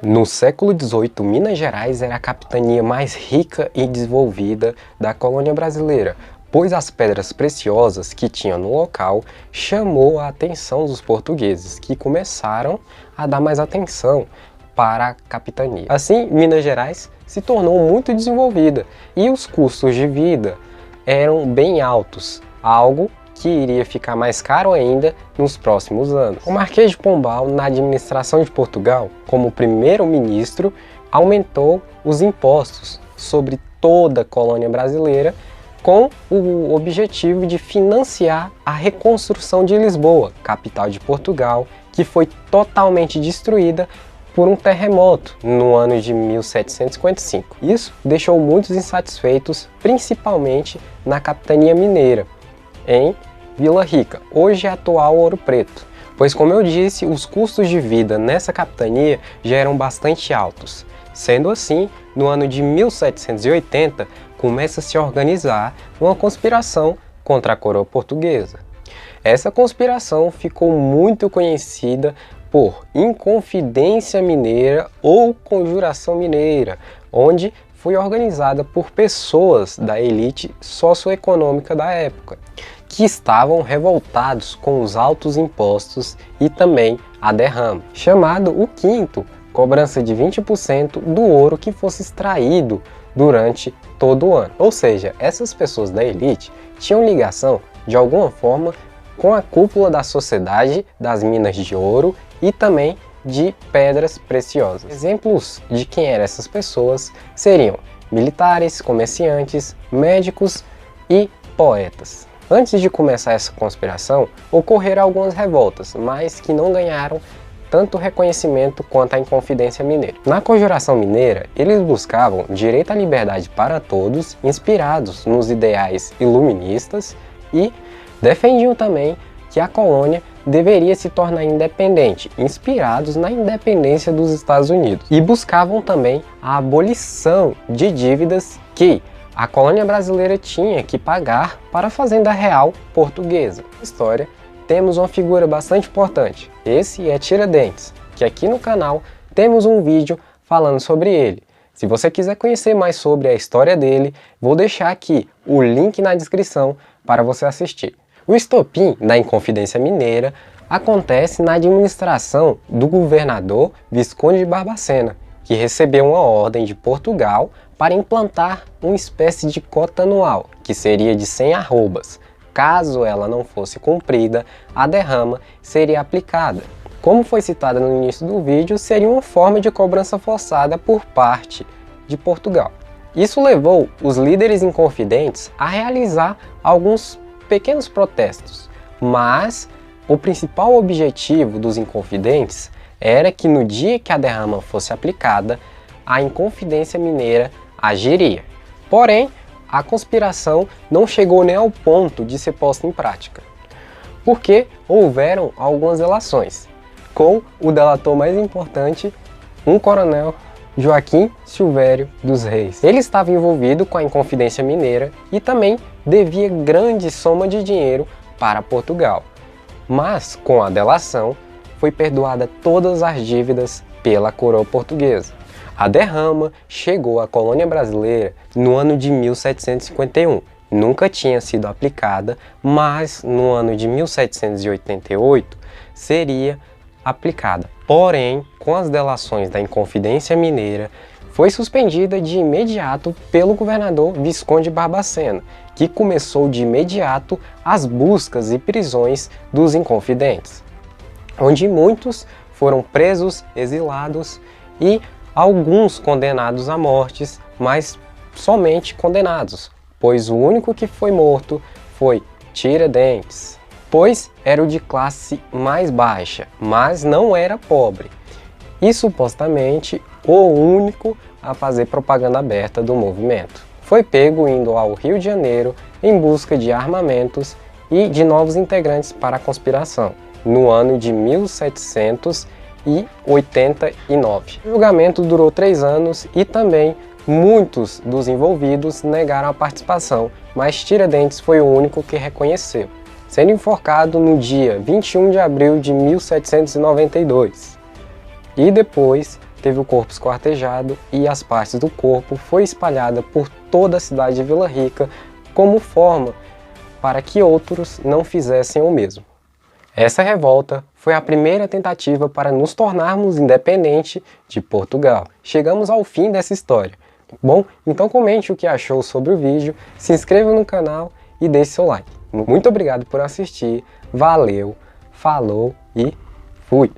No século XVIII, Minas Gerais era a capitania mais rica e desenvolvida da colônia brasileira, pois as pedras preciosas que tinham no local chamou a atenção dos portugueses, que começaram a dar mais atenção para a capitania. Assim, Minas Gerais se tornou muito desenvolvida e os custos de vida eram bem altos, algo que iria ficar mais caro ainda nos próximos anos. O Marquês de Pombal, na administração de Portugal, como primeiro-ministro, aumentou os impostos sobre toda a colônia brasileira com o objetivo de financiar a reconstrução de Lisboa, capital de Portugal, que foi totalmente destruída por um terremoto no ano de 1755. Isso deixou muitos insatisfeitos, principalmente na capitania mineira, em Vila Rica, hoje é atual Ouro Preto, pois, como eu disse, os custos de vida nessa capitania já eram bastante altos. Sendo assim, no ano de 1780, começa a se organizar uma conspiração contra a coroa portuguesa. Essa conspiração ficou muito conhecida por Inconfidência Mineira ou Conjuração Mineira, onde foi organizada por pessoas da elite socioeconômica da época, que estavam revoltados com os altos impostos e também a derrama, chamado o quinto, cobrança de 20% do ouro que fosse extraído durante todo o ano. Ou seja, essas pessoas da elite tinham ligação, de alguma forma, com a cúpula da sociedade das minas de ouro e também de pedras preciosas. Exemplos de quem eram essas pessoas seriam militares, comerciantes, médicos e poetas. Antes de começar essa conspiração, ocorreram algumas revoltas, mas que não ganharam tanto reconhecimento quanto a Inconfidência Mineira. Na Conjuração Mineira, eles buscavam direito à liberdade para todos, inspirados nos ideais iluministas, e defendiam também que a colônia deveria se tornar independente, inspirados na independência dos Estados Unidos. E buscavam também a abolição de dívidas que a colônia brasileira tinha que pagar para a Fazenda Real Portuguesa. Na história, temos uma figura bastante importante. Esse é Tiradentes, que aqui no canal temos um vídeo falando sobre ele. Se você quiser conhecer mais sobre a história dele, vou deixar aqui o link na descrição para você assistir. O estopim da Inconfidência Mineira acontece na administração do governador Visconde de Barbacena, que recebeu uma ordem de Portugal para implantar uma espécie de cota anual, que seria de 100 arrobas. Caso ela não fosse cumprida, a derrama seria aplicada. Como foi citado no início do vídeo, seria uma forma de cobrança forçada por parte de Portugal. Isso levou os líderes inconfidentes a realizar alguns pequenos protestos, mas o principal objetivo dos inconfidentes era que no dia que a derrama fosse aplicada, a Inconfidência Mineira agiria. Porém, a conspiração não chegou nem ao ponto de ser posta em prática, porque houveram algumas delações, com o delator mais importante, um coronel Joaquim Silvério dos Reis. Ele estava envolvido com a Inconfidência Mineira e também devia grande soma de dinheiro para Portugal. Mas, com a delação, foi perdoada todas as dívidas pela coroa portuguesa. A derrama chegou à colônia brasileira no ano de 1751. Nunca tinha sido aplicada, mas no ano de 1788 seria aplicada. Porém, com as delações da Inconfidência Mineira, foi suspendida de imediato pelo governador Visconde de Barbacena, que começou de imediato as buscas e prisões dos inconfidentes, onde muitos foram presos, exilados e alguns condenados à morte, mas somente condenados, pois o único que foi morto foi Tiradentes, pois era o de classe mais baixa, mas não era pobre, e supostamente o único a fazer propaganda aberta do movimento. Foi pego indo ao Rio de Janeiro em busca de armamentos e de novos integrantes para a conspiração, no ano de 1789. O julgamento durou 3 anos e também muitos dos envolvidos negaram a participação, mas Tiradentes foi o único que reconheceu, sendo enforcado no dia 21 de abril de 1792. E depois teve o corpo esquartejado e as partes do corpo foi espalhada por toda a cidade de Vila Rica como forma para que outros não fizessem o mesmo. Essa revolta foi a primeira tentativa para nos tornarmos independentes de Portugal. Chegamos ao fim dessa história. Bom, então comente o que achou sobre o vídeo, se inscreva no canal e deixe seu like. Muito obrigado por assistir, valeu, falou e fui!